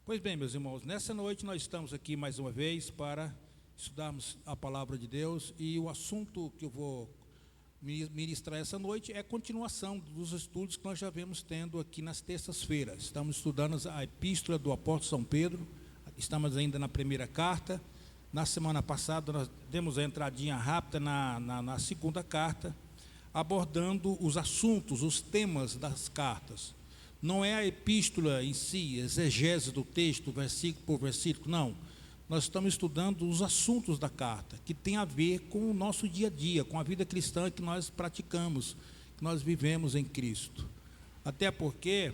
Pois bem, meus irmãos, nessa noite nós estamos aqui mais uma vez para estudarmos a palavra de Deus, e o assunto que eu vou ministrar essa noite é a continuação dos estudos que nós já vemos tendo aqui nas terças-feiras. Estamos estudando a epístola do apóstolo São Pedro, estamos ainda na primeira carta. Na semana passada nós demos a entradinha rápida na segunda carta, abordando os assuntos, os temas das cartas. Não é a epístola em si, exegese do texto, versículo por versículo, não. Nós estamos estudando os assuntos da carta, que tem a ver com o nosso dia a dia, com a vida cristã que nós praticamos, que nós vivemos em Cristo. Até porque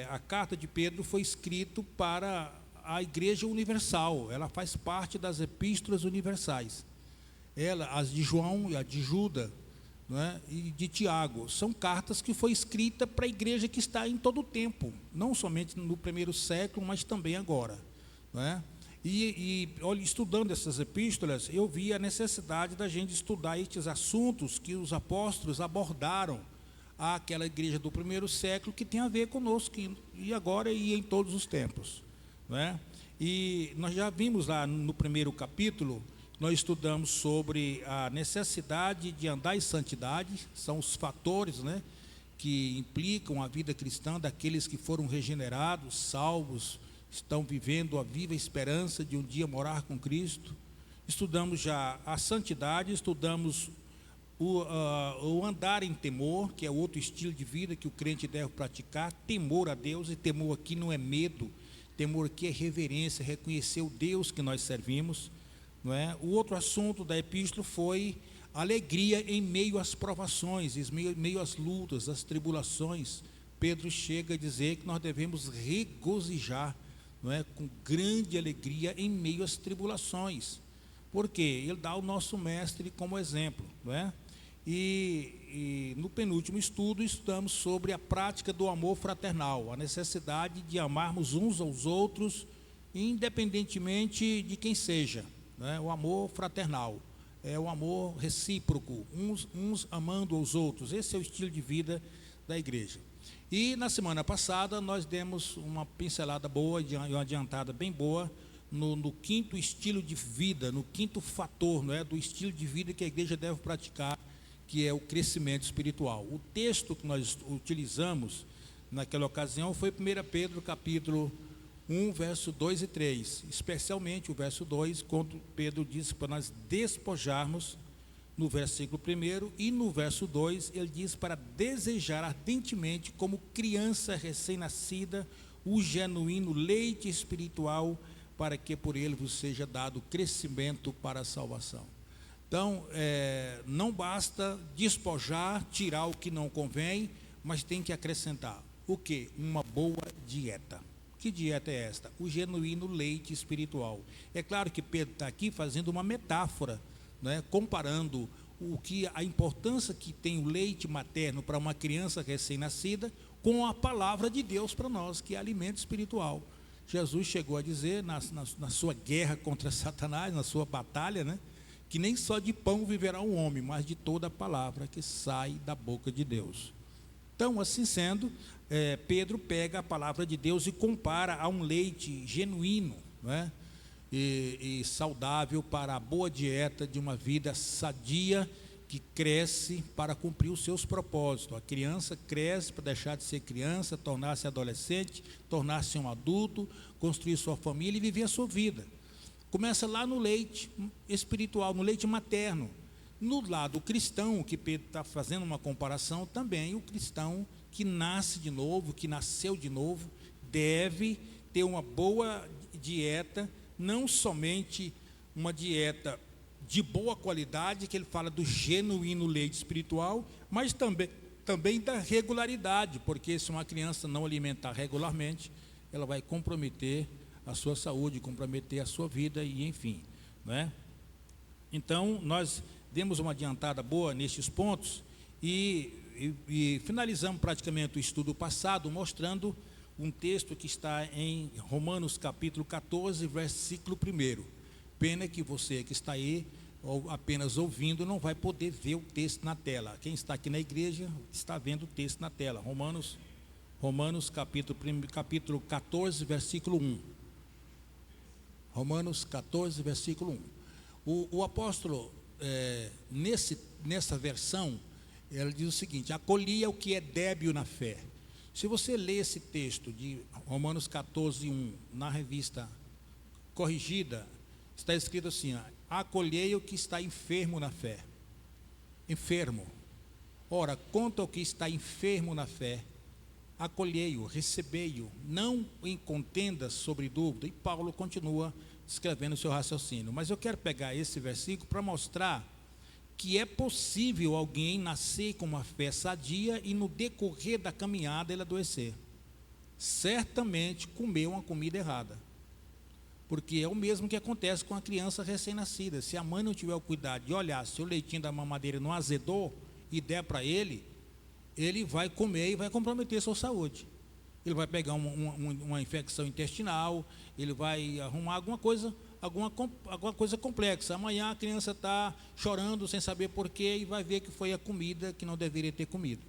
a carta de Pedro foi escrita para a Igreja Universal, ela faz parte das epístolas universais. As de João e a de Judas, e de Tiago, são cartas que foi escrita para a igreja que está em todo o tempo, não somente no primeiro século, mas também agora, olha, estudando essas epístolas, eu vi a necessidade da gente estudar estes assuntos que os apóstolos abordaram àquela igreja do primeiro século, que tem a ver conosco, e agora e em todos os tempos, E nós já vimos lá no primeiro capítulo, nós estudamos sobre a necessidade de andar em santidade, são os fatores, que implicam a vida cristã daqueles que foram regenerados, salvos, estão vivendo a viva esperança de um dia morar com Cristo. Estudamos já a santidade, estudamos o andar em temor, que é outro estilo de vida que o crente deve praticar, temor a Deus, e temor aqui não é medo, temor aqui é reverência, reconhecer o Deus que nós servimos. O outro assunto da epístola foi alegria em meio às provações, em meio às lutas, às tribulações. Pedro chega a dizer que nós devemos regozijar, com grande alegria em meio às tribulações, porque ele dá o nosso mestre como exemplo, E no penúltimo estudo estudamos sobre a prática do amor fraternal, a necessidade de amarmos uns aos outros, independentemente de quem seja. O amor fraternal, é o amor recíproco, uns amando os outros. Esse é o estilo de vida da igreja. E na semana passada nós demos uma pincelada boa, uma adiantada bem boa, no quinto estilo de vida, no quinto fator, do estilo de vida que a igreja deve praticar, que é o crescimento espiritual. O texto que nós utilizamos naquela ocasião foi 1 Pedro capítulo 1, verso 2 e 3, especialmente o verso 2, quando Pedro disse para nós despojarmos, no versículo 1, e no verso 2 ele diz para desejar ardentemente, como criança recém-nascida, o genuíno leite espiritual, para que por ele vos seja dado crescimento para a salvação. Então, não basta despojar, tirar o que não convém, mas tem que acrescentar o quê? Uma boa dieta. Que dieta é esta? O genuíno leite espiritual. É claro que Pedro está aqui fazendo uma metáfora, comparando a importância que tem o leite materno para uma criança recém-nascida com a palavra de Deus para nós, que é alimento espiritual. Jesus chegou a dizer na sua guerra contra Satanás, na sua batalha, que nem só de pão viverá o homem, mas de toda a palavra que sai da boca de Deus. Então, assim sendo, Pedro pega a palavra de Deus e compara a um leite genuíno, e saudável para a boa dieta de uma vida sadia, que cresce para cumprir os seus propósitos. A criança cresce para deixar de ser criança, tornar-se adolescente, tornar-se um adulto, construir sua família e viver a sua vida. Começa lá no leite espiritual, no leite materno. No lado cristão, que Pedro está fazendo uma comparação, também o cristão que nasce de novo, que nasceu de novo, deve ter uma boa dieta, não somente uma dieta de boa qualidade, que ele fala do genuíno leite espiritual, mas também da regularidade, porque se uma criança não alimentar regularmente, ela vai comprometer a sua saúde, comprometer a sua vida e enfim, Então, nós demos uma adiantada boa nestes pontos e finalizamos praticamente o estudo passado mostrando um texto que está em Romanos capítulo 14, versículo 1. Pena que você que está aí, ou apenas ouvindo, não vai poder ver o texto na tela. Quem está aqui na igreja está vendo o texto na tela. Romanos Romanos capítulo 14, versículo 1. Romanos 14, versículo 1. O apóstolo, nessa versão, ele diz o seguinte: acolhia o que é débil na fé. Se você ler esse texto de Romanos 14, 1, na revista corrigida, está escrito assim: acolhei o que está enfermo na fé. Enfermo. Ora, quanto ao que está enfermo na fé, acolhei-o, recebei-o, não em contenda sobre dúvida. E Paulo continua escrevendo o seu raciocínio. Mas eu quero pegar esse versículo para mostrar que é possível alguém nascer com uma fé sadia e no decorrer da caminhada ele adoecer. Certamente comeu uma comida errada. Porque é o mesmo que acontece com a criança recém-nascida. Se a mãe não tiver o cuidado de olhar se o leitinho da mamadeira não azedou e der para ele, ele vai comer e vai comprometer sua saúde. Ele vai pegar uma infecção intestinal, ele vai arrumar alguma coisa complexa. Amanhã a criança está chorando sem saber porquê e vai ver que foi a comida que não deveria ter comido,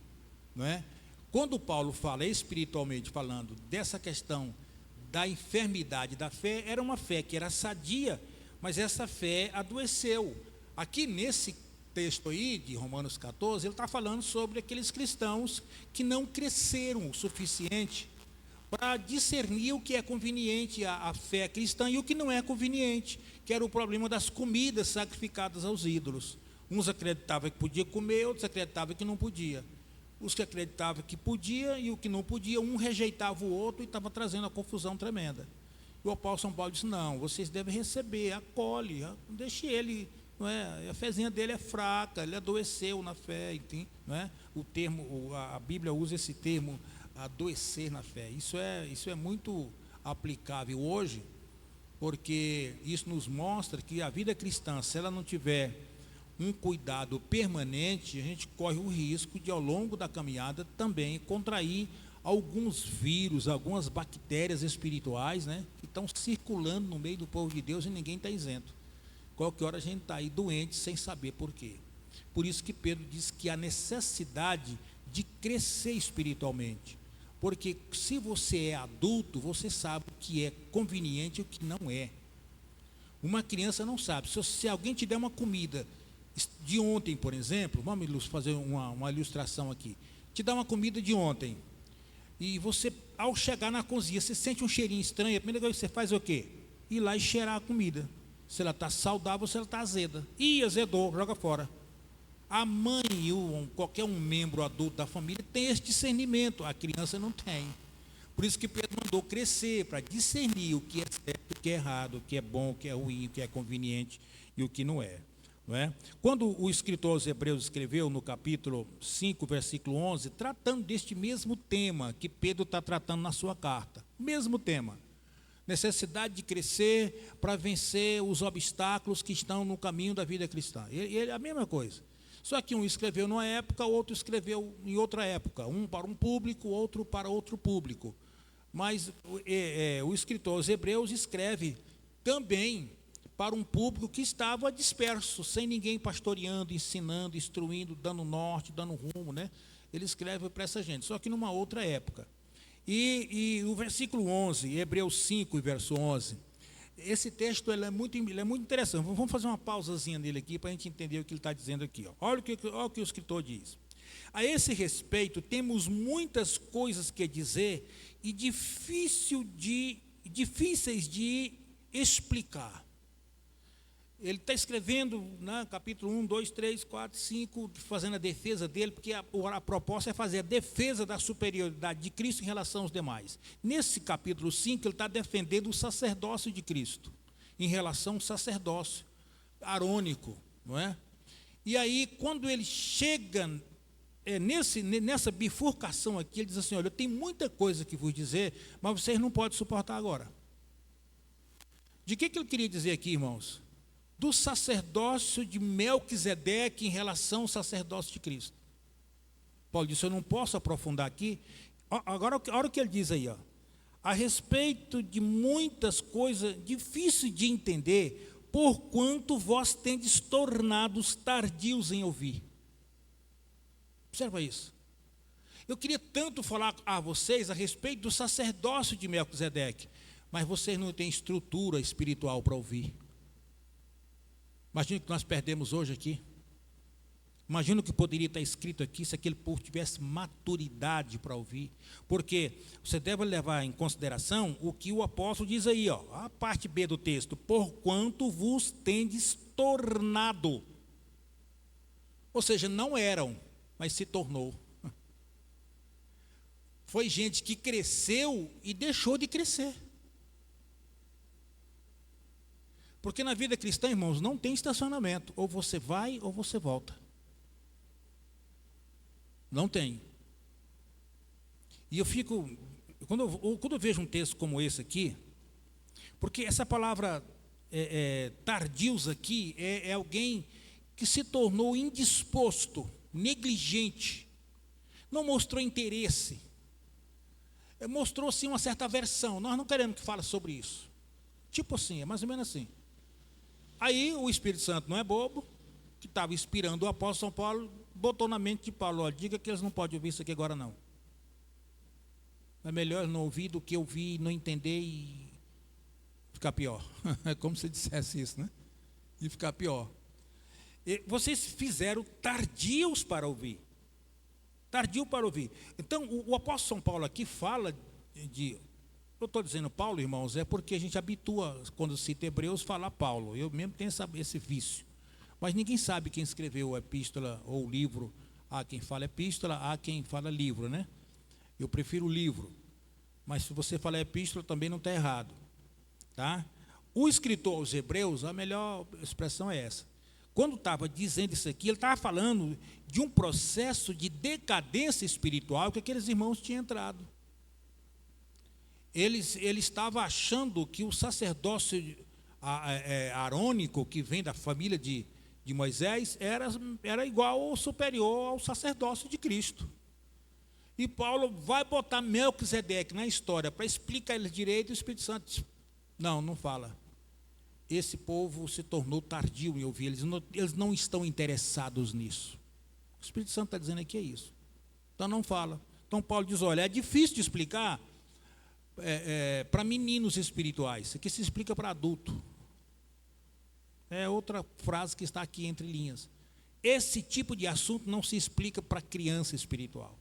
não é? Quando Paulo fala, espiritualmente falando, dessa questão da enfermidade da fé, era uma fé que era sadia, mas essa fé adoeceu. Aqui nesse texto aí de Romanos 14, ele está falando sobre aqueles cristãos que não cresceram o suficiente para discernir o que é conveniente à fé cristã e o que não é conveniente, que era o problema das comidas sacrificadas aos ídolos. Uns acreditavam que podia comer, outros acreditavam que não podia. Os que acreditavam que podia e o que não podia, um rejeitava o outro e estava trazendo uma confusão tremenda. E o apóstolo São Paulo disse: não, vocês devem receber, acolhe, deixe ele, não é? A fezinha dele é fraca, ele adoeceu na fé, não é? A Bíblia usa esse termo, adoecer na fé. Isso é muito aplicável hoje, porque isso nos mostra que a vida cristã, se ela não tiver um cuidado permanente, a gente corre o risco de, ao longo da caminhada, também contrair alguns vírus, algumas bactérias espirituais, né, que estão circulando no meio do povo de Deus e ninguém está isento. Qualquer hora a gente está aí doente sem saber por quê. Por isso que Pedro diz que há necessidade de crescer espiritualmente. Porque se você é adulto, você sabe o que é conveniente e o que não é. Uma criança não sabe. Se alguém te der uma comida de ontem, por exemplo, vamos fazer uma ilustração aqui. Te dá uma comida de ontem, e você, ao chegar na cozinha, você sente um cheirinho estranho, a primeira coisa que você faz é o quê? Ir lá e cheirar a comida. Se ela está saudável ou se ela está azeda. Ih, azedou, joga fora. A mãe ou qualquer um membro adulto da família tem esse discernimento, a criança não tem. Por isso que Pedro mandou crescer, para discernir o que é certo, o que é errado, o que é bom, o que é ruim, o que é conveniente e o que não é. Não é? Quando o escritor aos Hebreus escreveu no capítulo 5, versículo 11, tratando deste mesmo tema que Pedro está tratando na sua carta, mesmo tema, necessidade de crescer para vencer os obstáculos que estão no caminho da vida cristã. Ele, a mesma coisa. Só que um escreveu numa época, outro escreveu em outra época, um para um público, outro para outro público. Mas o escritor aos Hebreus escreve também para um público que estava disperso, sem ninguém pastoreando, ensinando, instruindo, dando norte, dando rumo, né? Ele escreve para essa gente, só que numa outra época. E o versículo 11, Hebreus 5, verso 11, esse texto ele é muito interessante. Vamos fazer uma pausazinha nele aqui para a gente entender o que ele está dizendo aqui. Ó. Olha o que o escritor diz. A esse respeito, temos muitas coisas que dizer e difíceis de explicar. Ele está escrevendo, né, capítulo 1, 2, 3, 4, 5, fazendo a defesa dele, porque a proposta é fazer a defesa da superioridade de Cristo em relação aos demais. Nesse capítulo 5, ele está defendendo o sacerdócio de Cristo, em relação ao sacerdócio arônico, não é? E aí, quando ele chega nessa bifurcação aqui, ele diz assim: olha, eu tenho muita coisa que vos dizer, mas vocês não podem suportar agora. De que ele queria dizer aqui, irmãos? Do sacerdócio de Melquisedeque em relação ao sacerdócio de Cristo. Paulo disse: eu não posso aprofundar aqui. Agora, olha o que ele diz aí, ó. A respeito de muitas coisas difíceis de entender, porquanto vós tendes tornados tardios em ouvir. Observa isso. Eu queria tanto falar a vocês a respeito do sacerdócio de Melquisedeque, mas vocês não têm estrutura espiritual para ouvir. Imagina o que nós perdemos hoje aqui. Imagina o que poderia estar escrito aqui se aquele povo tivesse maturidade para ouvir. Porque você deve levar em consideração o que o apóstolo diz aí, ó, a parte B do texto: porquanto vos tendes tornado. Ou seja, não eram, mas se tornou. Foi gente que cresceu e deixou de crescer. Porque na vida cristã, irmãos, não tem estacionamento. Ou você vai ou você volta. Não tem. E eu fico, quando eu vejo um texto como esse aqui, porque essa palavra tardios aqui é alguém que se tornou indisposto, negligente, não mostrou interesse, mostrou sim uma certa aversão. Nós não queremos que fale sobre isso. Tipo assim, é mais ou menos assim. Aí o Espírito Santo não é bobo, que estava inspirando o apóstolo São Paulo, botou na mente de Paulo: ó, diga que eles não podem ouvir isso aqui agora não. É melhor não ouvir do que ouvir, não entender e ficar pior. É como se dissesse isso, né? E ficar pior. E vocês fizeram tardios para ouvir. Tardio para ouvir. Então, o apóstolo São Paulo aqui fala de... Eu estou dizendo Paulo, irmãos, é porque a gente habitua, quando cita Hebreus, falar Paulo. Eu mesmo tenho esse vício. Mas ninguém sabe quem escreveu a epístola ou o livro. Há quem fala epístola, há quem fala livro, né? Eu prefiro o livro. Mas se você falar epístola, também não está errado. Tá? O escritor aos Hebreus, a melhor expressão é essa. Quando estava dizendo isso aqui, ele estava falando de um processo de decadência espiritual que aqueles irmãos tinham entrado. Ele estava achando que o sacerdócio arônico, que vem da família de Moisés, era igual ou superior ao sacerdócio de Cristo. E Paulo vai botar Melquisedeque na história para explicar ele direito, e o Espírito Santo diz: não fala. Esse povo se tornou tardio em ouvir, eles não estão interessados nisso. O Espírito Santo está dizendo aqui é isso. Então não fala. Então Paulo diz: olha, é difícil de explicar para meninos espirituais, isso aqui se explica para adulto. É outra frase que está aqui entre linhas. Esse tipo de assunto não se explica para criança espiritual.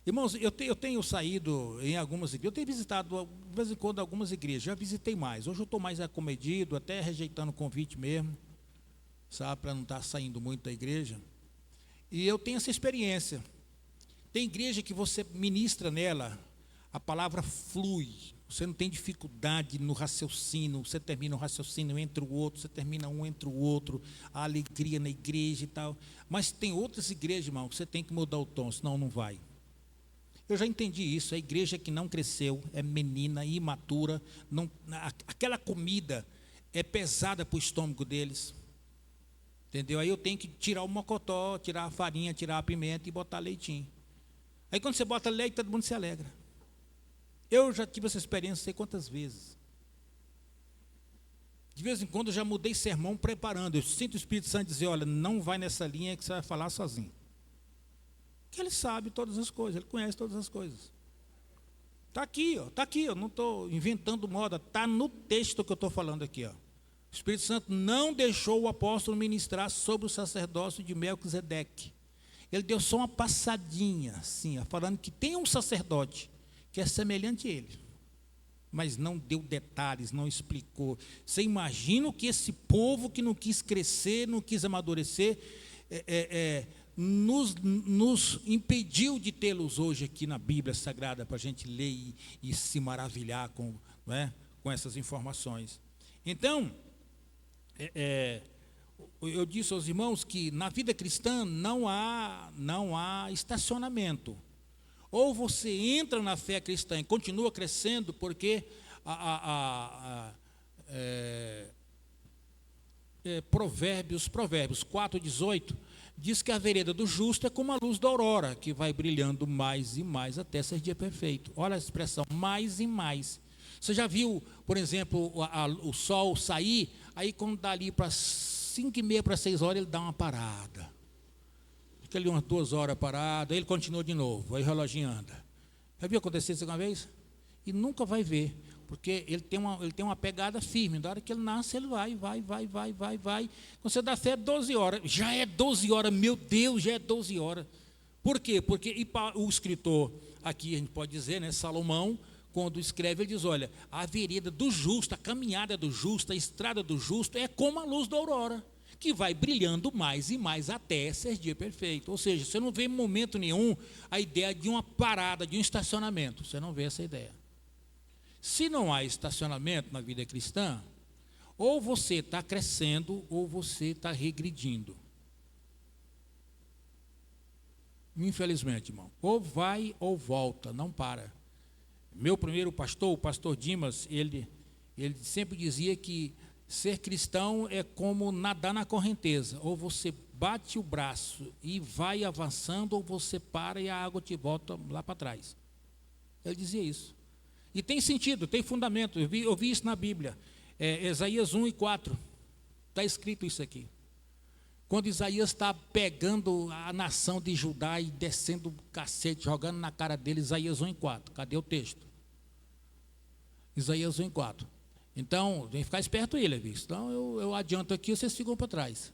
Irmãos, eu tenho saído em algumas igrejas, eu tenho visitado de vez em quando algumas igrejas, já visitei mais. Hoje eu estou mais acomedido, até rejeitando o convite mesmo, sabe, para não estar saindo muito da igreja. E eu tenho essa experiência. Tem igreja que você ministra nela, a palavra flui, você não tem dificuldade no raciocínio, você termina um raciocínio entre o outro, você termina um entre o outro, a alegria na igreja e tal. Mas tem outras igrejas, irmão, que você tem que mudar o tom, senão não vai. Eu já entendi isso, a igreja que não cresceu, é menina, imatura, aquela comida é pesada para o estômago deles. Entendeu? Aí eu tenho que tirar o mocotó, tirar a farinha, tirar a pimenta e botar leitinho. Aí quando você bota leite, todo mundo se alegra. Eu já tive essa experiência não sei quantas vezes. De vez em quando eu já mudei sermão preparando. Eu sinto o Espírito Santo dizer: olha, não vai nessa linha que você vai falar sozinho. Porque ele sabe todas as coisas, ele conhece todas as coisas. Está aqui, eu não estou inventando moda, está no texto que eu estou falando aqui. Ó. O Espírito Santo não deixou o apóstolo ministrar sobre o sacerdócio de Melquisedeque. Ele deu só uma passadinha, assim, ó, falando que tem um sacerdote que é semelhante a ele. Mas não deu detalhes, não explicou. Você imagina o que esse povo que não quis crescer, não quis amadurecer, nos impediu de tê-los hoje aqui na Bíblia Sagrada, para a gente ler e se maravilhar com essas informações. Então, eu disse aos irmãos que na vida cristã não há estacionamento. Ou você entra na fé cristã e continua crescendo, porque Provérbios 4,18 diz que a vereda do justo é como a luz da aurora, que vai brilhando mais e mais até ser dia perfeito. Olha a expressão, mais e mais. Você já viu, por exemplo, o sol sair, aí quando dá ali para 5h30 para 6 horas, ele dá uma parada. fica ali umas 2 horas parado, aí ele continua de novo, aí o reloginho anda. Já viu acontecer isso alguma vez? E nunca vai ver, porque ele tem uma pegada firme. Da hora que ele nasce, ele vai. Quando você dá fé, é 12 horas. Já é 12 horas, meu Deus, já é 12 horas. Por quê? Porque o escritor, aqui a gente pode dizer, né, Salomão, quando escreve, ele diz, olha, a vereda do justo, a caminhada do justo, a estrada do justo é como a luz da aurora, que vai brilhando mais e mais até ser dia perfeito. Ou seja, você não vê em momento nenhum a ideia de uma parada, de um estacionamento. Você não vê essa ideia. Se não há estacionamento na vida cristã, ou você está crescendo, ou você está regredindo. Infelizmente, irmão. Ou vai ou volta, não para. Meu primeiro pastor, o pastor Dimas, ele sempre dizia que ser cristão é como nadar na correnteza. Ou você bate o braço e vai avançando, ou você para e a água te volta lá para trás. Ele dizia isso. E tem sentido, tem fundamento. Eu vi isso na Bíblia. Isaías 1:4. Está escrito isso aqui. Quando Isaías está pegando a nação de Judá e descendo o cacete, jogando na cara dele, Isaías 1:4. Cadê o texto? Isaías 1:4. Então, tem que ficar esperto aí, Levi. Então, eu adianto aqui, vocês ficam para trás.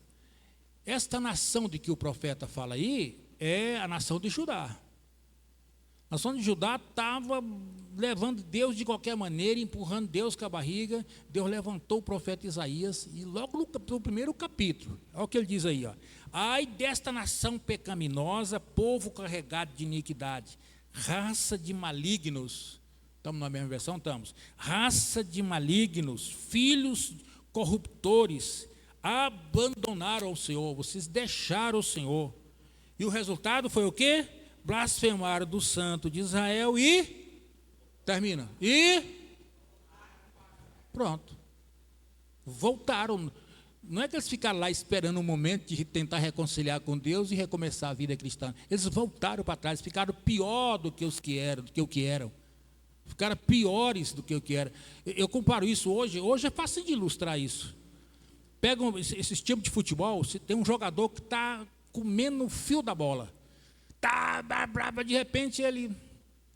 Esta nação de que o profeta fala aí, é a nação de Judá. A nação de Judá estava levando Deus de qualquer maneira, empurrando Deus com a barriga. Deus levantou o profeta Isaías, e logo no primeiro capítulo, olha o que ele diz aí, ó. Ai desta nação pecaminosa, povo carregado de iniquidade, raça de malignos. Estamos na mesma versão? Estamos. Raça de malignos, filhos corruptores, abandonaram o Senhor, vocês deixaram o Senhor. E o resultado foi o quê? Blasfemaram do santo de Israel e, termina, e pronto, voltaram. Não é que eles ficaram lá esperando um momento de tentar reconciliar com Deus e recomeçar a vida cristã. Eles voltaram para trás, ficaram pior do que o que eram. Ficaram piores do que o que eram. Eu comparo isso hoje é fácil de ilustrar isso. Pega esse tipo de futebol, se tem um jogador que está comendo o fio da bola. De repente ele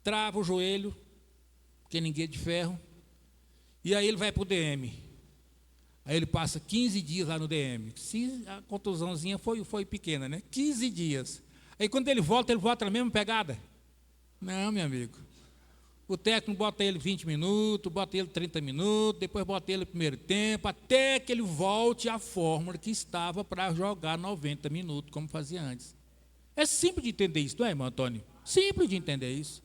trava o joelho, porque ninguém é de ferro, e aí ele vai para o DM. Aí ele passa 15 dias lá no DM. Se a contusãozinha foi pequena, né? 15 dias. Aí quando ele volta na mesma pegada? Não, meu amigo. O técnico bota ele 20 minutos, bota ele 30 minutos, depois bota ele no primeiro tempo, até que ele volte à fórmula que estava para jogar 90 minutos, como fazia antes. É simples de entender isso, não é, irmão Antônio? Simples de entender isso.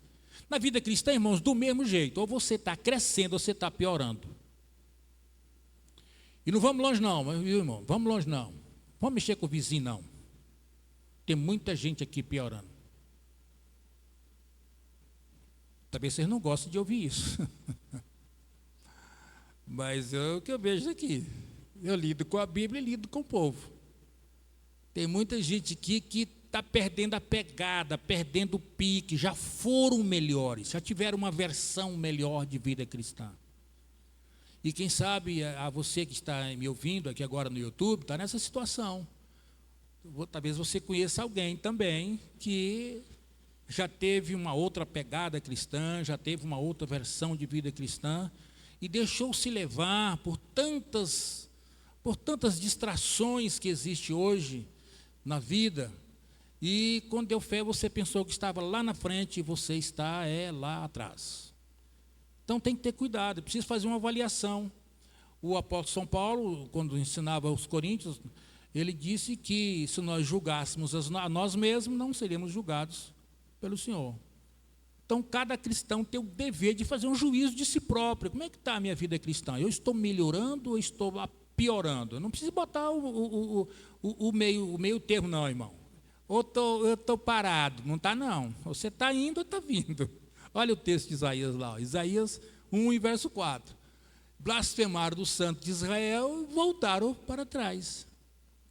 Na vida cristã, irmãos, do mesmo jeito. Ou você está crescendo, ou você está piorando. E não vamos longe não, viu, irmão? Vamos longe não. Vamos mexer com o vizinho não. Tem muita gente aqui piorando. Talvez vocês não gostem de ouvir isso. Mas é o que eu vejo aqui. Eu lido com a Bíblia e lido com o povo. Tem muita gente aqui que está perdendo a pegada, perdendo o pique, já foram melhores, já tiveram uma versão melhor de vida cristã. E quem sabe, a você que está me ouvindo aqui agora no YouTube, está nessa situação. Talvez você conheça alguém também que já teve uma outra pegada cristã, já teve uma outra versão de vida cristã, e deixou-se levar por tantas distrações que existem hoje na vida. E quando deu fé, você pensou que estava lá na frente e você está lá atrás. Então tem que ter cuidado, precisa fazer uma avaliação. O apóstolo São Paulo, quando ensinava aos coríntios, ele disse que se nós julgássemos a nós mesmos, não seríamos julgados pelo Senhor. Então cada cristão tem o dever de fazer um juízo de si próprio. Como é que está a minha vida cristã? Eu estou melhorando ou estou piorando? Eu não preciso botar o meio termo não, irmão. Ou eu estou parado, não está não. Você está indo ou está vindo. Olha o texto de Isaías lá, ó. Isaías 1, verso 4. Blasfemaram do santo de Israel e voltaram para trás.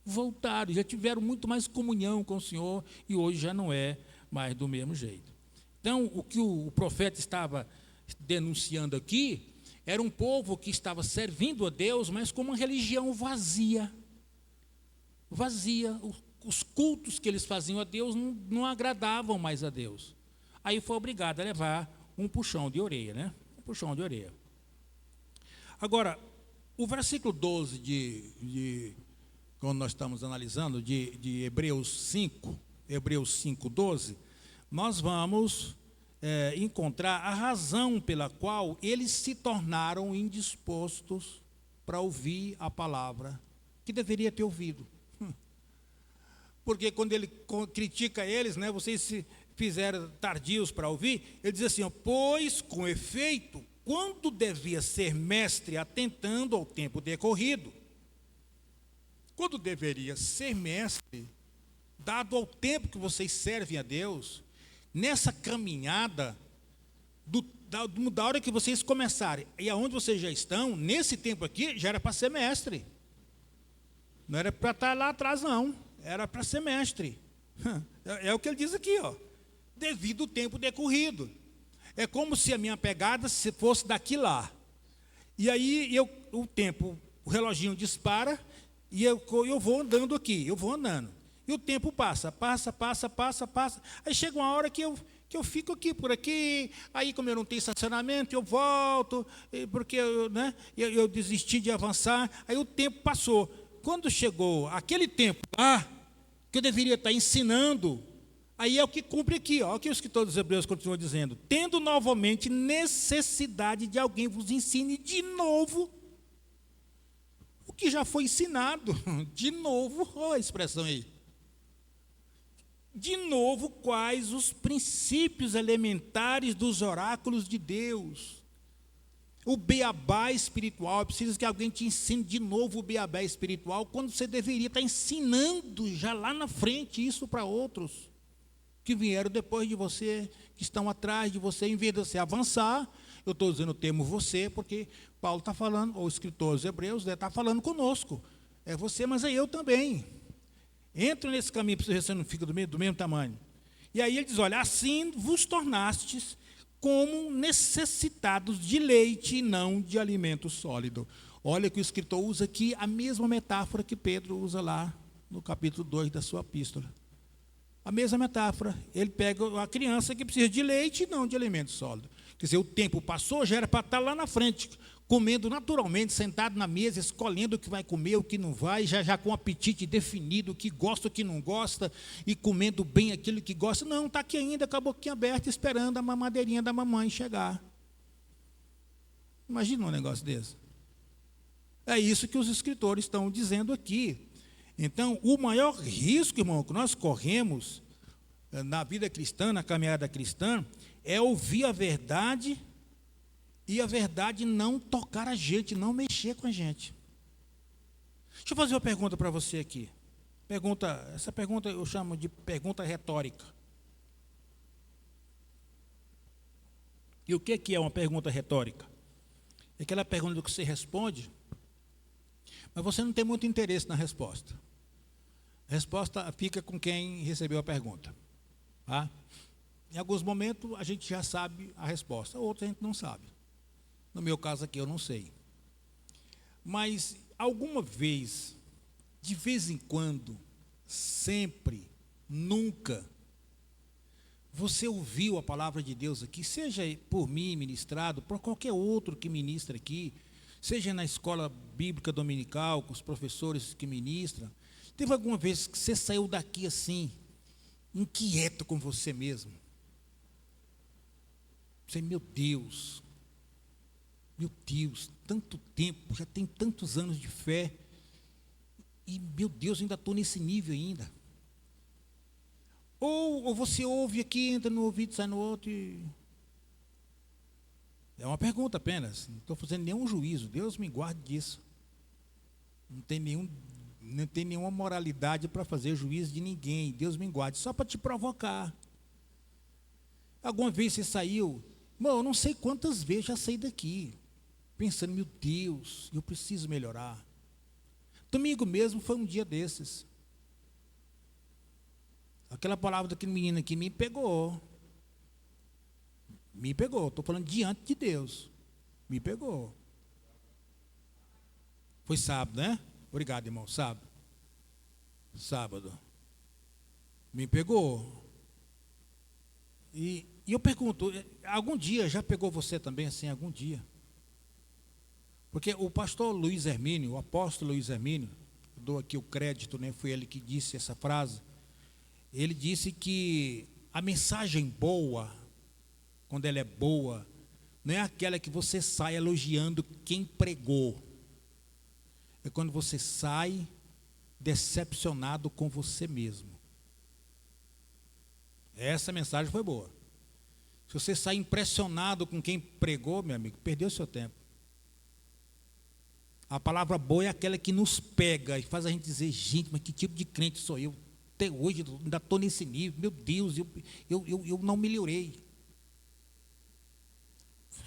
Voltaram, já tiveram muito mais comunhão com o Senhor e hoje já não é mais do mesmo jeito. Então, o que o profeta estava denunciando aqui era um povo que estava servindo a Deus, mas com uma religião vazia. Vazia. os cultos que eles faziam a Deus não agradavam mais a Deus. Aí foi obrigado a levar um puxão de orelha, né? Um puxão de orelha. Agora, o versículo 12 quando nós estamos analisando, de Hebreus 5, 12, nós vamos encontrar a razão pela qual eles se tornaram indispostos para ouvir a palavra que deveria ter ouvido. Porque quando ele critica eles, né, vocês se fizeram tardios para ouvir, ele diz assim, ó, pois com efeito, quando devia ser mestre atentando ao tempo decorrido, quando deveria ser mestre, dado ao tempo que vocês servem a Deus, nessa caminhada, da hora que vocês começarem, e aonde vocês já estão, nesse tempo aqui, já era para ser mestre. Não era para estar lá atrás, não. Era para ser mestre. É o que ele diz aqui, ó. Devido ao tempo decorrido. É como se a minha pegada fosse daqui lá. E aí o reloginho dispara e eu vou andando aqui, eu vou andando. E o tempo passa. Aí chega uma hora que eu fico aqui, por aqui, aí como eu não tenho estacionamento, eu volto, porque eu desisti de avançar, aí o tempo passou. Quando chegou aquele tempo lá, que eu deveria estar ensinando, aí é o que cumpre aqui, ó, o que o escritor dos Hebreus continua dizendo, tendo novamente necessidade de alguém vos ensine de novo o que já foi ensinado, de novo, olha a expressão aí, de novo, quais os princípios elementares dos oráculos de Deus, o beabá espiritual. Precisa que alguém te ensine de novo o beabá espiritual, quando você deveria estar ensinando já lá na frente isso para outros que vieram depois de você, que estão atrás de você. Em vez de você avançar, eu estou usando o termo você, porque Paulo está falando, ou o escritor dos Hebreus está falando conosco, é você, mas é eu também. Entra nesse caminho para você não fica do mesmo tamanho. E aí ele diz, olha, assim vos tornastes como necessitados de leite e não de alimento sólido. Olha que o escritor usa aqui a mesma metáfora que Pedro usa lá no capítulo 2 da sua epístola. A mesma metáfora. Ele pega a criança que precisa de leite e não de alimento sólido. Quer dizer, o tempo passou, já era para estar lá na frente, comendo naturalmente, sentado na mesa, escolhendo o que vai comer, o que não vai, já com o apetite definido, o que gosta, o que não gosta, e comendo bem aquilo que gosta. Não, está aqui ainda com a boquinha aberta, esperando a mamadeirinha da mamãe chegar. Imagina um negócio desse. É isso que os escritores estão dizendo aqui. Então, o maior risco, irmão, que nós corremos na vida cristã, na caminhada cristã, é ouvir a verdade e a verdade não tocar a gente, não mexer com a gente. Deixa eu fazer uma pergunta para você aqui. Essa pergunta eu chamo de pergunta retórica. E o que é uma pergunta retórica? É aquela pergunta que você responde, mas você não tem muito interesse na resposta. A resposta fica com quem recebeu a pergunta. Tá? Em alguns momentos a gente já sabe a resposta, outros a gente não sabe. No meu caso aqui eu não sei. Mas alguma vez, de vez em quando, sempre, nunca, você ouviu a palavra de Deus aqui, seja por mim ministrado, por qualquer outro que ministra aqui, seja na escola bíblica dominical, com os professores que ministram, teve alguma vez que você saiu daqui assim, inquieto com você mesmo? Você, meu Deus, tanto tempo, já tem tantos anos de fé, e meu Deus, ainda estou nesse nível ainda. Ou você ouve aqui, entra no ouvido, sai no outro e... É uma pergunta apenas, não estou fazendo nenhum juízo, Deus me guarde disso. Não tem nenhuma moralidade para fazer juízo de ninguém, Deus me guarde, só para te provocar. Alguma vez você saiu, eu não sei quantas vezes já saí daqui, pensando, meu Deus, eu preciso melhorar. Domingo mesmo foi um dia desses. Aquela palavra daquele menino aqui me pegou. Estou falando diante de Deus. Me pegou. Foi sábado, né? Obrigado, irmão. Sábado. Me pegou. E eu pergunto, algum dia já pegou você também assim, algum dia? Porque o pastor Luiz Hermínio, o apóstolo Luiz Hermínio, dou aqui o crédito, né, foi ele que disse essa frase. Ele disse que a mensagem boa, quando ela é boa, não é aquela que você sai elogiando quem pregou. É quando você sai decepcionado com você mesmo. Essa mensagem foi boa. Se você sai impressionado com quem pregou, meu amigo, perdeu o seu tempo. A palavra boa é aquela que nos pega e faz a gente dizer, gente, mas que tipo de crente sou eu? Até hoje ainda estou nesse nível, meu Deus, eu não melhorei.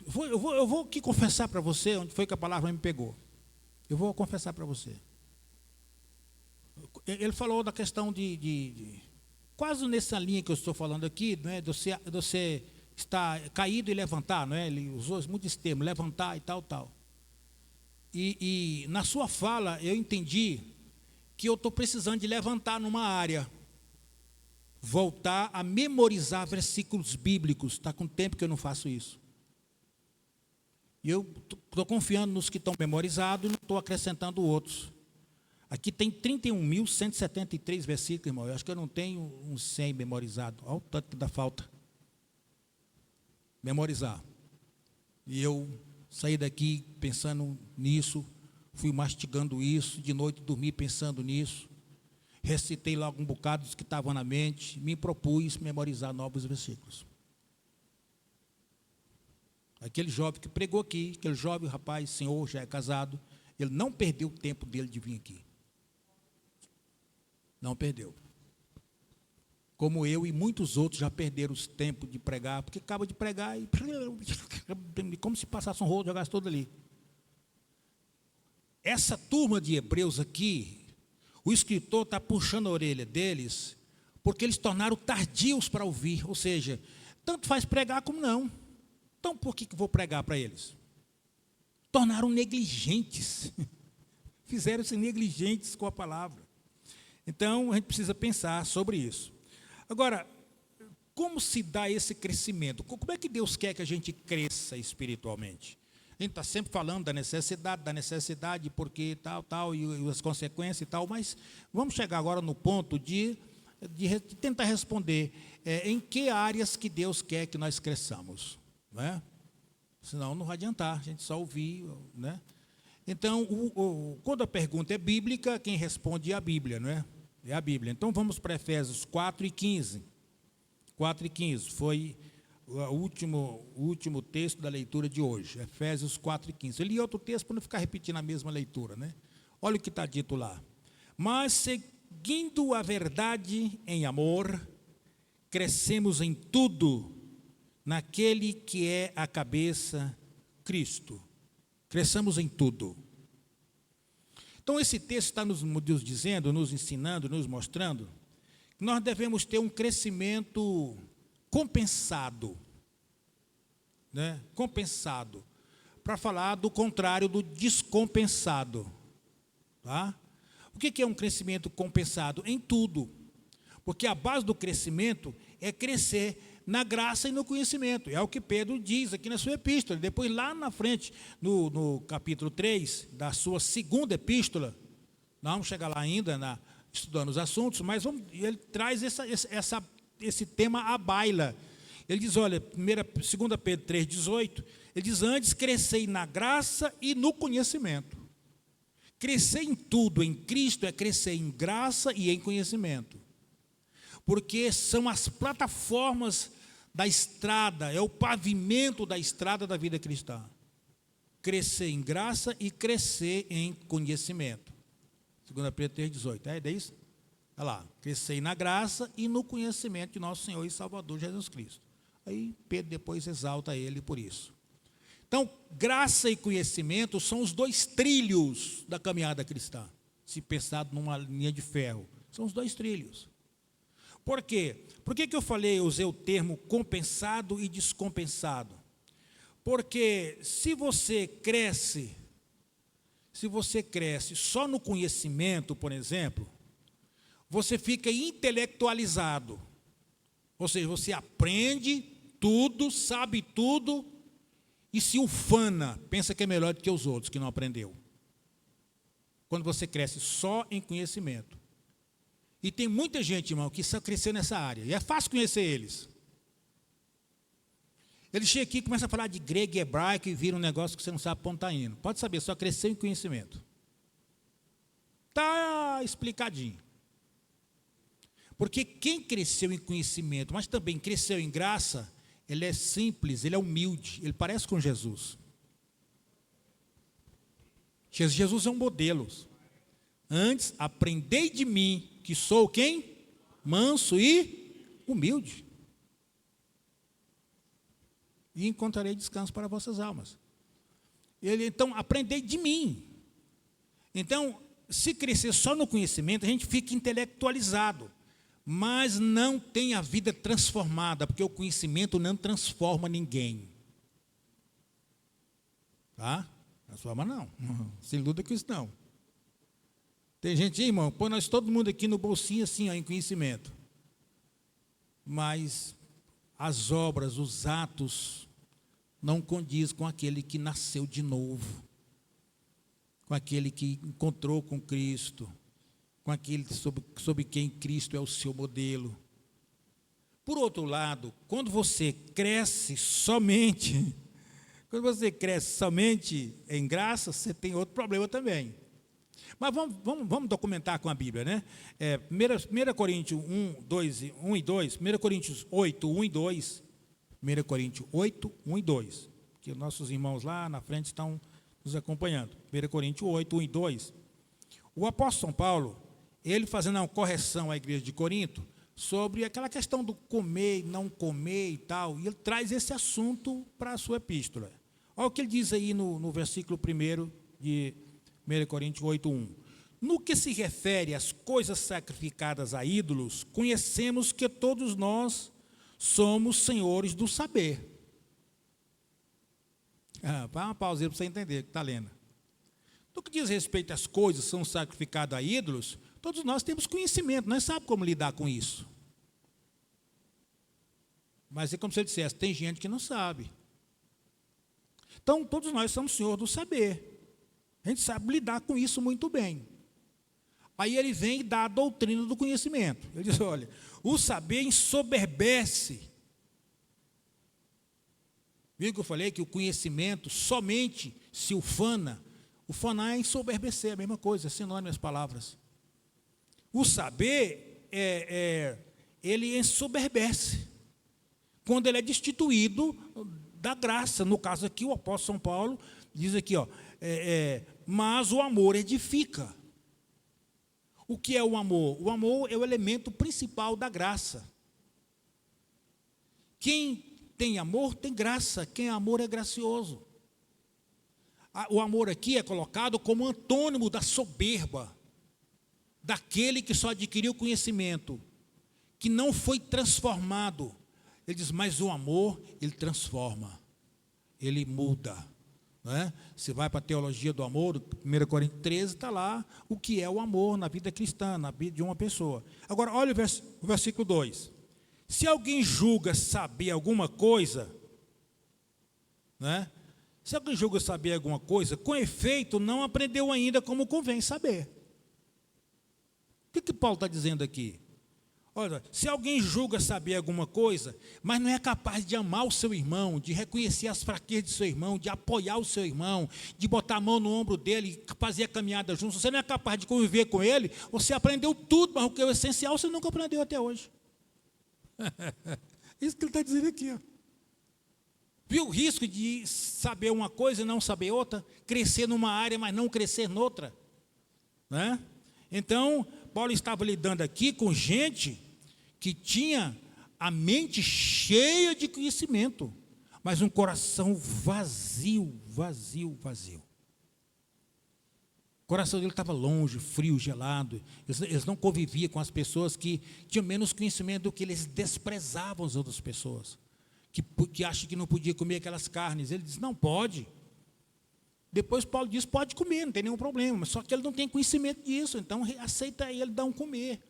Eu vou aqui confessar para você onde foi que a palavra me pegou. Eu vou confessar para você. Ele falou da questão de quase nessa linha que eu estou falando aqui, né, de você estar caído e levantar, não é? Ele usou muitos termos, levantar e tal. E na sua fala eu entendi que eu estou precisando de levantar numa área, voltar a memorizar versículos bíblicos. Está com tempo que eu não faço isso. E eu estou confiando nos que estão memorizados e não estou acrescentando outros. Aqui tem 31.173 versículos, irmão. Eu acho que eu não tenho uns 100 memorizados. Olha o tanto que dá falta. Memorizar. E eu saí daqui pensando nisso, fui mastigando isso, de noite dormi pensando nisso, recitei logo um bocado dos que estavam na mente, me propus memorizar novos versículos. Aquele jovem que pregou aqui, aquele jovem rapaz, senhor, já é casado, ele não perdeu o tempo dele de vir aqui. Não perdeu. Como eu e muitos outros já perderam os tempos de pregar, porque acaba de pregar e como se passasse um rolo, jogasse todo ali. Essa turma de hebreus aqui, o escritor está puxando a orelha deles, porque eles tornaram tardios para ouvir, ou seja, tanto faz pregar como não. Então, por que vou pregar para eles? Tornaram negligentes, fizeram-se negligentes com a palavra. Então, a gente precisa pensar sobre isso. Agora, como se dá esse crescimento? Como é que Deus quer que a gente cresça espiritualmente? A gente está sempre falando da necessidade, porque tal, e as consequências e tal, mas vamos chegar agora no ponto de tentar responder em que áreas que Deus quer que nós cresçamos. Não é? Senão não vai adiantar, a gente só ouvir, né? Então, quando a pergunta é bíblica, quem responde é a Bíblia, não é? É a Bíblia. Então, vamos para Efésios 4:15. 4:15 foi o último texto da leitura de hoje, Efésios 4:15. Eu li outro texto para não ficar repetindo a mesma leitura, né? Olha o que está dito lá. Mas, seguindo a verdade em amor, crescemos em tudo naquele que é a cabeça, Cristo. Cresçamos em tudo. Então, esse texto está nos dizendo, nos ensinando, nos mostrando, que nós devemos ter um crescimento compensado, né? Compensado, para falar do contrário do descompensado. Tá? O que é um crescimento compensado? Em tudo. Porque a base do crescimento é crescer na graça e no conhecimento. É o que Pedro diz aqui na sua epístola. Depois, lá na frente, no capítulo 3, da sua segunda epístola, nós vamos chegar lá ainda, estudando os assuntos, mas ele traz esse tema à baila. Ele diz, olha, 2 Pedro 3,18, ele diz, antes crescei na graça e no conhecimento. Crescer em tudo em Cristo é crescer em graça e em conhecimento. Porque são as plataformas da estrada, é o pavimento da estrada da vida cristã. Crescer em graça e crescer em conhecimento. 2 Pedro 3,18, é isso? Olha lá, crescer na graça e no conhecimento de nosso Senhor e Salvador Jesus Cristo. Aí Pedro depois exalta ele por isso. Então, graça e conhecimento são os dois trilhos da caminhada cristã. Se pensado numa linha de ferro, são os dois trilhos. Por quê? Por que eu usei o termo compensado e descompensado? Porque se você cresce só no conhecimento, por exemplo, você fica intelectualizado. Ou seja, você aprende tudo, sabe tudo, e se ufana, pensa que é melhor do que os outros, que não aprendeu. Quando você cresce só em conhecimento. E tem muita gente, irmão, que só cresceu nessa área, e é fácil conhecer eles. Ele chega aqui e começa a falar de grego e hebraico e vira um negócio que você não sabe para onde está indo. Pode saber, só cresceu em conhecimento. Está explicadinho. Porque quem cresceu em conhecimento, mas também cresceu em graça, ele é simples, ele é humilde, ele parece com Jesus. Jesus é um modelo. Antes, aprendei de mim, que sou quem? Manso e humilde. E encontrarei descanso para vossas almas. Então, aprendei de mim. Então, se crescer só no conhecimento, a gente fica intelectualizado, mas não tem a vida transformada, porque o conhecimento não transforma ninguém. Tá? Transforma não. Se iluda com isso não. Tem gente, irmão, põe nós todo mundo aqui no bolsinho assim, ó, em conhecimento. Mas as obras, os atos, não condiz com aquele que nasceu de novo, com aquele que encontrou com Cristo, com aquele sobre quem Cristo é o seu modelo. Por outro lado, quando você cresce somente em graça, você tem outro problema também. Mas vamos documentar com a Bíblia, né? 1 Coríntios 1 e 2, 1 Coríntios 8, 1 e 2, 1 Coríntios 8, 1 e 2, que os nossos irmãos lá na frente estão nos acompanhando. 1 Coríntios 8, 1 e 2. O apóstolo São Paulo, ele fazendo uma correção à igreja de Corinto, sobre aquela questão do comer e não comer e tal, e ele traz esse assunto para a sua epístola. Olha o que ele diz aí no versículo 1 de 1 Coríntios 8, 1. No que se refere às coisas sacrificadas a ídolos, conhecemos que todos nós somos senhores do saber. Vai uma pausa para você entender o que está lendo. No que diz respeito às coisas que são sacrificadas a ídolos, todos nós temos conhecimento, nós sabemos como lidar com isso. Mas é como se ele dissesse, tem gente que não sabe. Então, todos nós somos senhor do saber. A gente sabe lidar com isso muito bem. Aí ele vem e dá a doutrina do conhecimento. Ele diz, olha, o saber ensoberbece. Viu que eu falei que o conhecimento somente se ufana? Ufanar é ensoberbecer, a mesma coisa, é sinônimo as palavras. O saber, ele ensoberbece. Quando ele é destituído da graça. No caso aqui, o apóstolo São Paulo diz aqui, ó, mas o amor edifica. O que é o amor? O amor é o elemento principal da graça. Quem tem amor tem graça, quem é amor é gracioso. O amor aqui é colocado como antônimo da soberba, daquele que só adquiriu conhecimento, que não foi transformado. Ele diz, mas o amor, ele transforma, ele muda. Não é? Você vai para a teologia do amor, 1 Coríntios 13, está lá o que é o amor na vida cristã, na vida de uma pessoa. Agora, olha o versículo 2. Se alguém julga saber alguma coisa, né? Se alguém julga saber alguma coisa, com efeito, não aprendeu ainda como convém saber. O que Paulo está dizendo aqui? Olha, se alguém julga saber alguma coisa, mas não é capaz de amar o seu irmão, de reconhecer as fraquezas do seu irmão, de apoiar o seu irmão, de botar a mão no ombro dele e fazer a caminhada junto, você não é capaz de conviver com ele, você aprendeu tudo, mas o que é o essencial você nunca aprendeu até hoje. Isso que ele está dizendo aqui. Ó. Viu o risco de saber uma coisa e não saber outra? Crescer numa área, mas não crescer noutra? Né? Então, Paulo estava lidando aqui com gente que tinha a mente cheia de conhecimento, mas um coração vazio. O coração dele estava longe, frio, gelado. Eles não conviviam com as pessoas que tinham menos conhecimento do que eles desprezavam as outras pessoas, que acham que não podia comer aquelas carnes. Ele diz, não pode. Depois Paulo diz, pode comer, não tem nenhum problema, mas só que ele não tem conhecimento disso, então aceita ele dar um comer.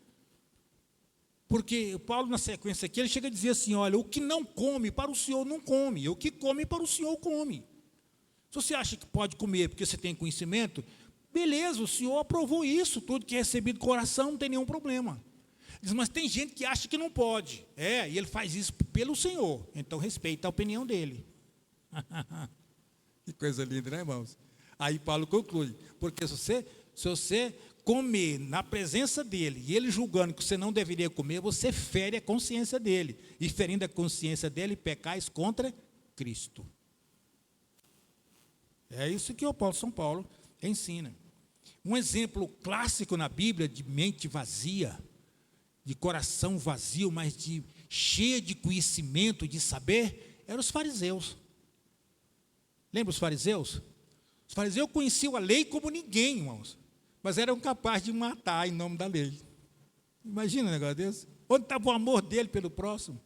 Porque Paulo, na sequência aqui, ele chega a dizer assim, olha, o que não come, para o Senhor não come, e o que come, para o Senhor come. Se você acha que pode comer porque você tem conhecimento, beleza, o Senhor aprovou isso, tudo que é recebido do coração não tem nenhum problema. Diz, mas tem gente que acha que não pode. E ele faz isso pelo Senhor, então respeita a opinião dele. Que coisa linda, né, irmãos? Aí Paulo conclui, porque se você comer na presença dele, e ele julgando que você não deveria comer, você fere a consciência dele, e ferindo a consciência dele, pecais contra Cristo. É isso que o apóstolo São Paulo ensina. Um exemplo clássico na Bíblia de mente vazia, de coração vazio, mas cheia de conhecimento, de saber, eram os fariseus. Lembra os fariseus? Os fariseus conheciam a lei como ninguém, irmãos, mas eram capazes de matar em nome da lei. Imagina um negócio desse. Onde estava o amor dele pelo próximo?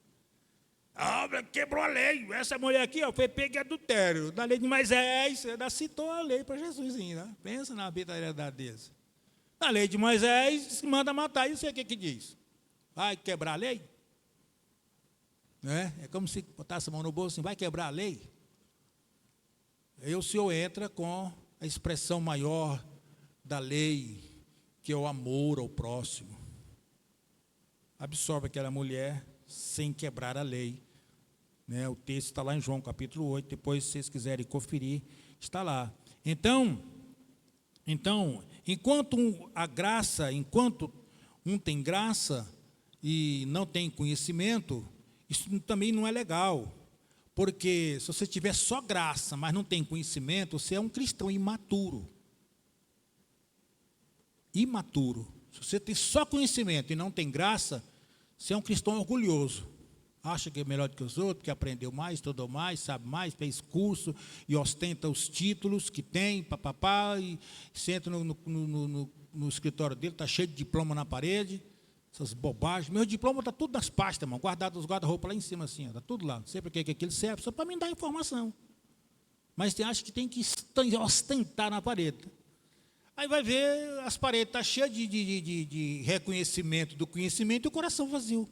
Quebrou a lei. Essa mulher aqui foi pega em adultério. Da lei de Moisés, ainda citou a lei para Jesus ainda. Pensa na arbitrariedade deles. Na lei de Moisés, manda matar. E você o que diz? Vai quebrar a lei? É como se botasse a mão no bolso assim, vai quebrar a lei? Aí o Senhor entra com a expressão maior da lei, que é o amor ao próximo. Absorve aquela mulher sem quebrar a lei. O texto está lá em João capítulo 8, depois se vocês quiserem conferir, está lá. Então enquanto um tem graça e não tem conhecimento, isso também não é legal. Porque se você tiver só graça, mas não tem conhecimento, você é um cristão imaturo. Imaturo. Se você tem só conhecimento e não tem graça, você é um cristão orgulhoso. Acha que é melhor do que os outros, que aprendeu mais, estudou mais, sabe mais, fez curso e ostenta os títulos que tem, papapá, e senta no escritório dele, está cheio de diploma na parede. Essas bobagens. Meu diploma está tudo nas pastas, irmão, guardado nos guarda-roupa lá em cima, assim, está tudo lá. Não sei para que aquilo serve, só para me dar informação. Mas acha que tem que ostentar na parede. Aí vai ver, as paredes estão cheias de reconhecimento do conhecimento e o coração vazio.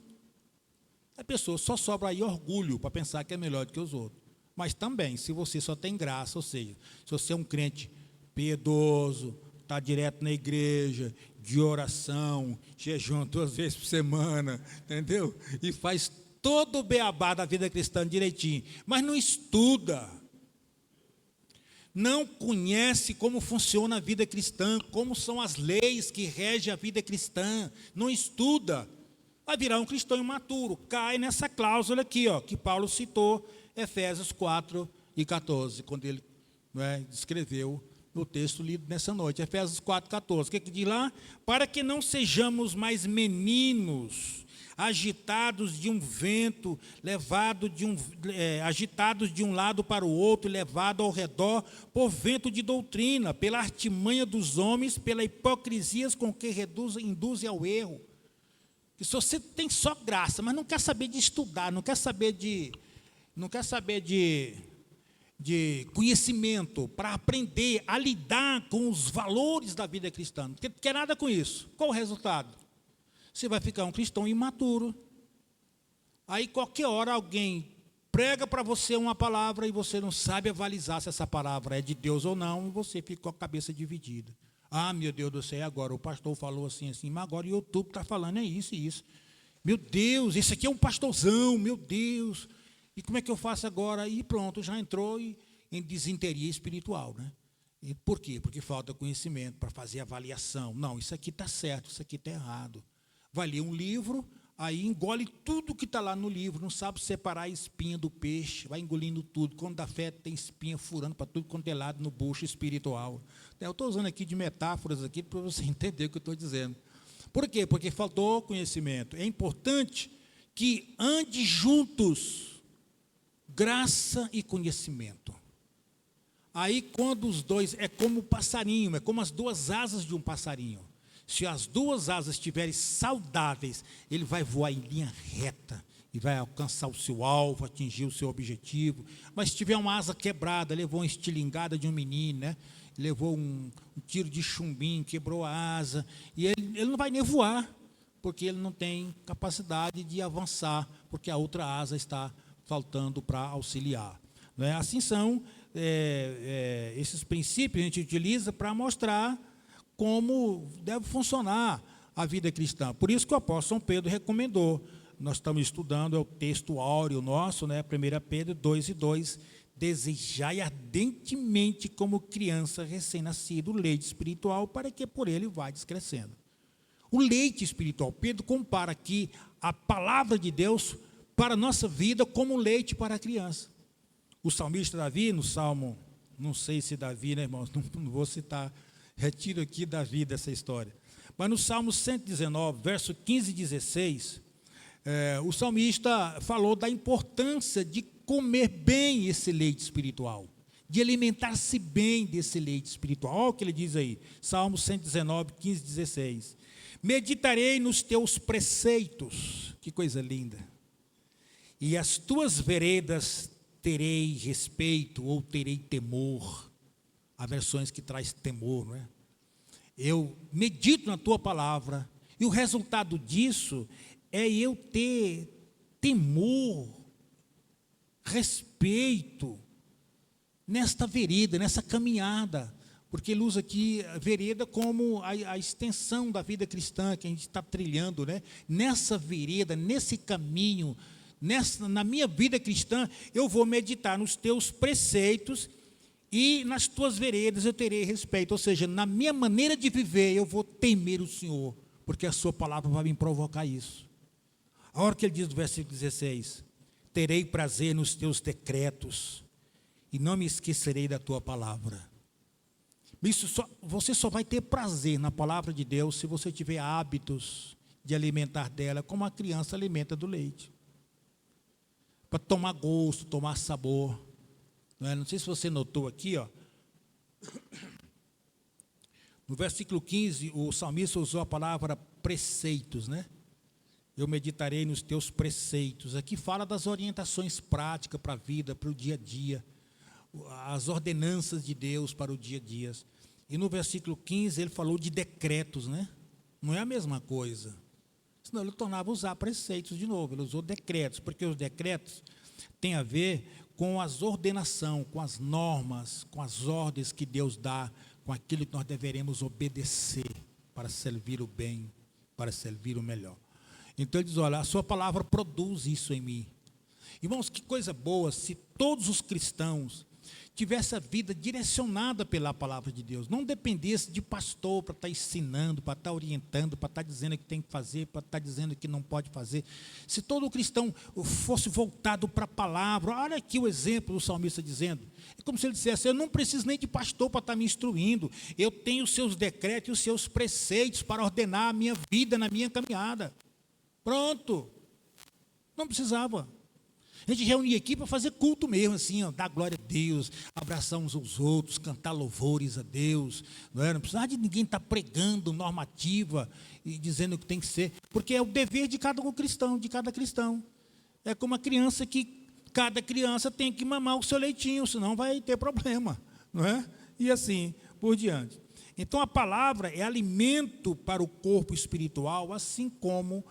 A pessoa só sobra aí orgulho para pensar que é melhor do que os outros. Mas também, se você só tem graça, ou seja, se você é um crente piedoso, está direto na igreja, de oração, jejum 2 vezes por semana, entendeu? E faz todo o beabá da vida cristã direitinho, mas não estuda, não conhece como funciona a vida cristã, como são as leis que regem a vida cristã, não estuda, vai virar um cristão imaturo, cai nessa cláusula aqui, que Paulo citou, Efésios 4:14, quando ele escreveu no texto lido nessa noite, Efésios 4:14, o que diz lá? Para que não sejamos mais meninos, agitados de um vento, agitados de um lado para o outro, levado ao redor por vento de doutrina, pela artimanha dos homens, pela hipocrisia com que induzem ao erro. Que se você tem só graça, mas não quer saber de estudar, não quer saber de conhecimento para aprender a lidar com os valores da vida cristã, não quer nada com isso. Qual o resultado? Você vai ficar um cristão imaturo. Aí qualquer hora alguém prega para você uma palavra e você não sabe avalizar se essa palavra é de Deus ou não, e você fica com a cabeça dividida. Meu Deus do céu, agora o pastor falou assim, mas agora o YouTube está falando isso e isso. Meu Deus, esse aqui é um pastorzão, meu Deus. E como é que eu faço agora? E pronto, já entrou em desinteria espiritual, né? E por quê? Porque falta conhecimento para fazer avaliação. Não, isso aqui está certo, isso aqui está errado. Vai ler um livro, aí engole tudo que está lá no livro, não sabe separar a espinha do peixe, vai engolindo tudo. Quando dá fé, tem espinha furando para tudo quanto é lado no bucho espiritual. Eu estou usando aqui de metáforas aqui para você entender o que eu estou dizendo. Por quê? Porque faltou conhecimento. É importante que ande juntos, graça e conhecimento. Aí quando os dois, é como o passarinho, é como as duas asas de um passarinho. Se as duas asas estiverem saudáveis, ele vai voar em linha reta e vai alcançar o seu alvo, atingir o seu objetivo. Mas se tiver uma asa quebrada, levou uma estilingada de um menino, né? Levou um tiro de chumbinho, quebrou a asa, e ele não vai nem voar, porque ele não tem capacidade de avançar, porque a outra asa está faltando para auxiliar. Não é? Assim são esses princípios que a gente utiliza para mostrar como deve funcionar a vida cristã. Por isso que o apóstolo São Pedro recomendou. Nós estamos estudando, é o texto áureo nosso, né? 1 Pedro 2:2, desejai ardentemente como criança recém-nascido o leite espiritual, para que por ele vá crescendo. O leite espiritual, Pedro compara aqui a palavra de Deus para a nossa vida como leite para a criança. O salmista Davi, no Salmo, não sei se Davi, né, irmãos, não vou citar, retiro aqui Davi dessa história. Mas no Salmo 119, verso 15 e 16, o salmista falou da importância de comer bem esse leite espiritual, de alimentar-se bem desse leite espiritual. Olha o que ele diz aí, Salmo 119, 15 e 16. Meditarei nos teus preceitos, que coisa linda, e as tuas veredas terei respeito ou terei temor. Há versões que traz temor, não é? Eu medito na tua palavra, e o resultado disso é eu ter temor, respeito nesta vereda, nessa caminhada, porque ele usa aqui a vereda como a extensão da vida cristã que a gente está trilhando, né? Nessa vereda, nesse caminho, na minha vida cristã, eu vou meditar nos teus preceitos e nas tuas veredas eu terei respeito, ou seja, na minha maneira de viver eu vou temer o Senhor, porque a sua palavra vai me provocar isso. A hora que ele diz no versículo 16, terei prazer nos teus decretos e não me esquecerei da tua palavra. Você só vai ter prazer na palavra de Deus se você tiver hábitos de alimentar dela como a criança alimenta do leite, para tomar gosto, tomar sabor. Não sei se você notou aqui, ó, no versículo 15, o salmista usou a palavra preceitos, né? Eu meditarei nos teus preceitos. Aqui fala das orientações práticas para a vida, para o dia a dia, as ordenanças de Deus para o dia a dia. E no versículo 15 ele falou de decretos, né? Não é a mesma coisa. Senão ele tornava usar preceitos de novo. Ele usou decretos, porque os decretos têm a ver com as ordenações, com as normas, com as ordens que Deus dá, com aquilo que nós deveremos obedecer para servir o bem, para servir o melhor. Então ele diz, olha, a sua palavra produz isso em mim. Irmãos, que coisa boa se todos os cristãos tivessem a vida direcionada pela palavra de Deus, não dependesse de pastor para estar ensinando, para estar orientando, para estar dizendo o que tem que fazer, para estar dizendo o que não pode fazer. Se todo cristão fosse voltado para a palavra, olha aqui o exemplo do salmista dizendo, é como se ele dissesse, eu não preciso nem de pastor para estar me instruindo, eu tenho os seus decretos e os seus preceitos para ordenar a minha vida na minha caminhada. Pronto, não precisava. A gente reunia aqui para fazer culto mesmo, assim, ó, dar glória a Deus, abraçar uns aos outros, cantar louvores a Deus. Não precisava de ninguém estar pregando normativa e dizendo o que tem que ser, porque é o dever de cada cristão, de cada cristão. É como a criança que cada criança tem que mamar o seu leitinho, senão vai ter problema, não é? E assim por diante. Então a palavra é alimento para o corpo espiritual, assim como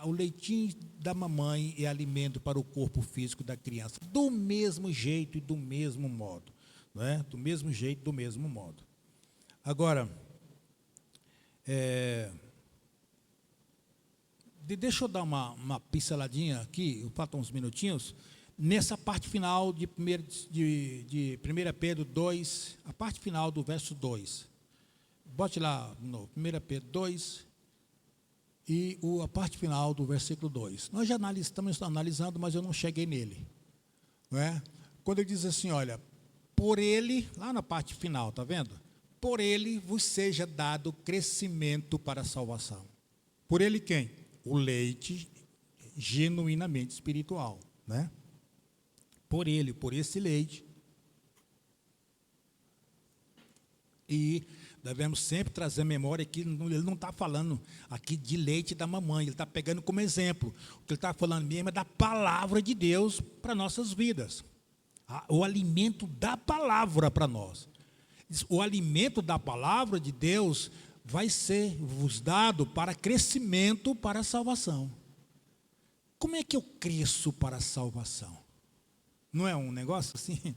o leitinho da mamãe é alimento para o corpo físico da criança, do mesmo jeito e do mesmo modo, não é? Do mesmo jeito, do mesmo modo. Agora, deixa eu dar uma pinceladinha aqui, eu faltam uns minutinhos, nessa parte final de 1 Pedro 2, a parte final do verso 2. Bote lá, no 1 Pedro 2, e a parte final do versículo 2. Nós já estamos analisando, mas eu não cheguei nele. Não é? Quando ele diz assim, olha, por ele, lá na parte final, está vendo? Por ele vos seja dado crescimento para a salvação. Por ele quem? O leite genuinamente espiritual. Né? Por ele, por esse leite. E devemos sempre trazer a memória que ele não está falando aqui de leite da mamãe, ele está pegando como exemplo. O que ele está falando mesmo é da palavra de Deus para nossas vidas. O alimento da palavra para nós. O alimento da palavra de Deus vai ser vos dado para crescimento para a salvação. Como é que eu cresço para a salvação? Não é um negócio assim?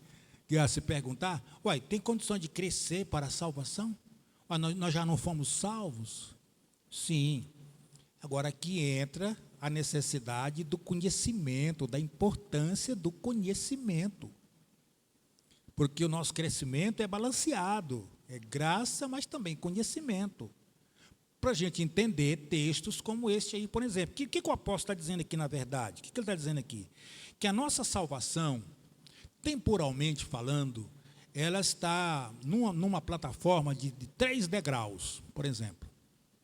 Que a se perguntar, uai, tem condição de crescer para a salvação? Uai, nós já não fomos salvos? Sim. Agora aqui entra a necessidade do conhecimento, da importância do conhecimento. Porque o nosso crescimento é balanceado, é graça, mas também conhecimento. Para a gente entender textos como este aí, por exemplo. O que o apóstolo está dizendo aqui, na verdade? O que ele está dizendo aqui? Que a nossa salvação, temporalmente falando, ela está numa plataforma de 3 degraus, por exemplo.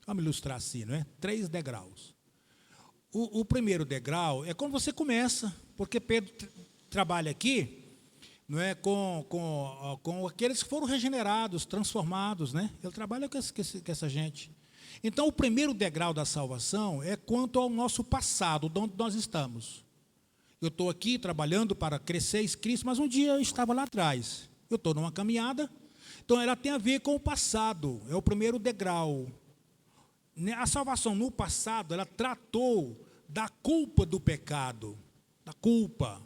Vamos ilustrar assim, não é? 3 degraus. O primeiro degrau é como você começa, porque Pedro trabalha aqui, não é, com aqueles que foram regenerados, transformados, né? Ele trabalha com essa gente. Então, o primeiro degrau da salvação é quanto ao nosso passado, de onde nós estamos. Eu estou aqui trabalhando para crescer em Cristo, mas um dia eu estava lá atrás. Eu estou numa caminhada, então ela tem a ver com o passado, é o primeiro degrau. A salvação no passado, ela tratou da culpa do pecado, da culpa,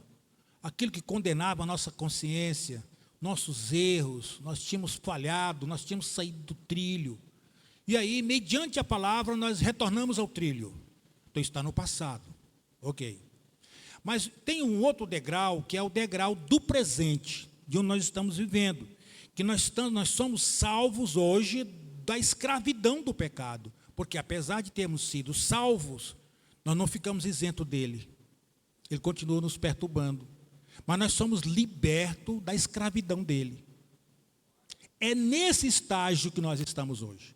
aquilo que condenava a nossa consciência, nossos erros, nós tínhamos falhado, nós tínhamos saído do trilho. E aí, mediante a palavra, nós retornamos ao trilho. Então, está no passado. Ok. Mas tem um outro degrau, que é o degrau do presente, de onde nós estamos vivendo. Que nós somos salvos hoje da escravidão do pecado. Porque, apesar de termos sido salvos, nós não ficamos isentos dele. Ele continua nos perturbando. Mas nós somos libertos da escravidão dele. É nesse estágio que nós estamos hoje.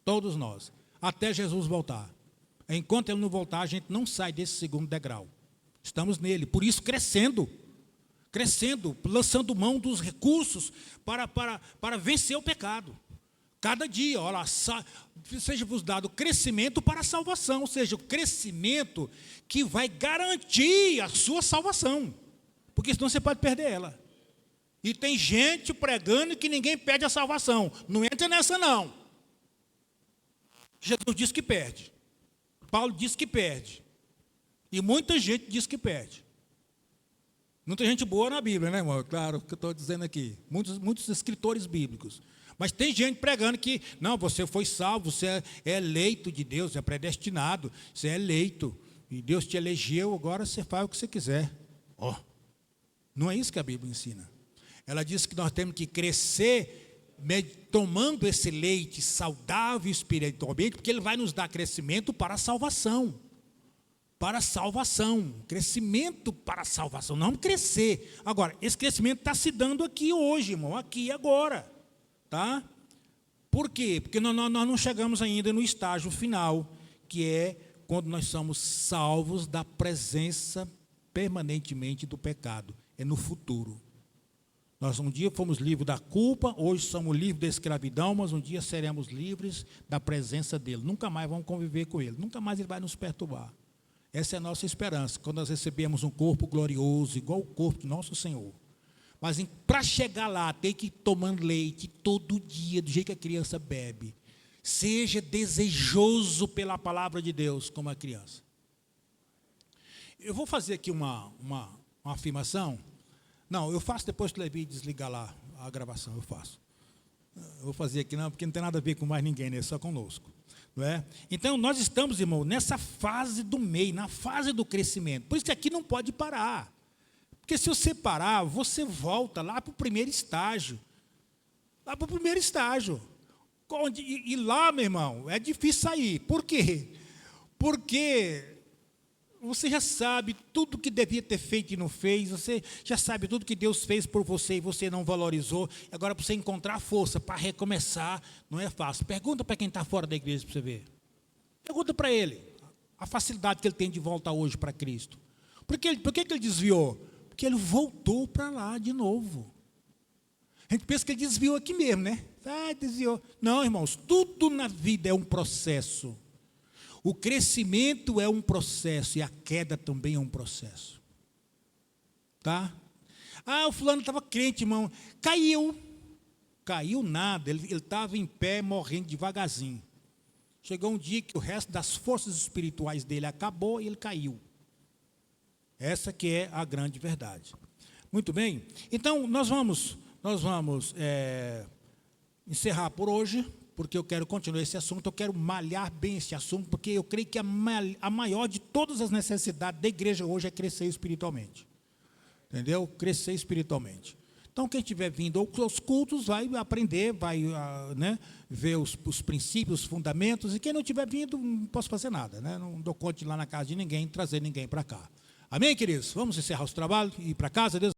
Todos nós, até Jesus voltar. Enquanto ele não voltar, a gente não sai desse segundo degrau. Estamos nele, por isso crescendo, lançando mão dos recursos para vencer o pecado. Cada dia, olha lá, seja-vos dado crescimento para a salvação, ou seja, o crescimento que vai garantir a sua salvação, porque senão você pode perder ela. E tem gente pregando que ninguém perde a salvação. Não entra nessa, não. Jesus disse que perde. Paulo disse que perde. E muita gente diz que perde. Muita gente boa na Bíblia, né, irmão? Claro que eu estou dizendo aqui. Muitos escritores bíblicos. Mas tem gente pregando que, não, você foi salvo, você é eleito de Deus, é predestinado, você é eleito. E Deus te elegeu, agora você faz o que você quiser. Ó, não é isso que a Bíblia ensina. Ela diz que nós temos que crescer tomando esse leite saudável espiritualmente, porque ele vai nos dar crescimento para a salvação. Para a salvação. Crescimento para a salvação. Não vamos crescer. Agora, esse crescimento está se dando aqui hoje, irmão. Aqui e agora. Tá? Por quê? Porque nós não chegamos ainda no estágio final, que é quando nós somos salvos da presença permanentemente do pecado. É no futuro. Nós um dia fomos livres da culpa, hoje somos livres da escravidão, mas um dia seremos livres da presença dele. Nunca mais vamos conviver com ele, nunca mais ele vai nos perturbar. Essa é a nossa esperança, quando nós recebemos um corpo glorioso, igual o corpo de nosso Senhor. Mas para chegar lá, tem que ir tomando leite todo dia, do jeito que a criança bebe. Seja desejoso pela palavra de Deus, como a criança. Eu vou fazer aqui uma afirmação. Não, eu faço depois que o Levi desligar lá a gravação, eu faço. Eu vou fazer aqui não, porque não tem nada a ver com mais ninguém, né? Só conosco. Não é? Então, nós estamos, irmão, nessa fase do meio, na fase do crescimento. Por isso que aqui não pode parar. Porque se você parar, você volta lá para o primeiro estágio. Lá para o primeiro estágio. E lá, meu irmão, é difícil sair. Por quê? Porque você já sabe tudo que devia ter feito e não fez, você já sabe tudo que Deus fez por você e você não valorizou. Agora, para você encontrar força para recomeçar, não é fácil. Pergunta para quem está fora da igreja para você ver. Pergunta para ele a facilidade que ele tem de volta hoje para Cristo. Por que ele desviou? Porque ele voltou para lá de novo. A gente pensa que ele desviou aqui mesmo, né? Desviou. Não, irmãos, tudo na vida é um processo. O crescimento é um processo e a queda também é um processo. Tá? O fulano estava crente, irmão. Caiu. Caiu nada, ele estava em pé, morrendo devagarzinho. Chegou um dia que o resto das forças espirituais dele acabou e ele caiu. Essa que é a grande verdade. Muito bem? Então, nós vamos encerrar por hoje, porque eu quero continuar esse assunto, eu quero malhar bem esse assunto, porque eu creio que a maior de todas as necessidades da igreja hoje é crescer espiritualmente. Entendeu? Crescer espiritualmente. Então, quem estiver vindo aos cultos vai aprender, vai ver os princípios, os fundamentos, e quem não estiver vindo, não posso fazer nada, né? Não dou conta de ir lá na casa de ninguém, trazer ninguém para cá. Amém, queridos? Vamos encerrar os trabalhos e ir para casa. Deus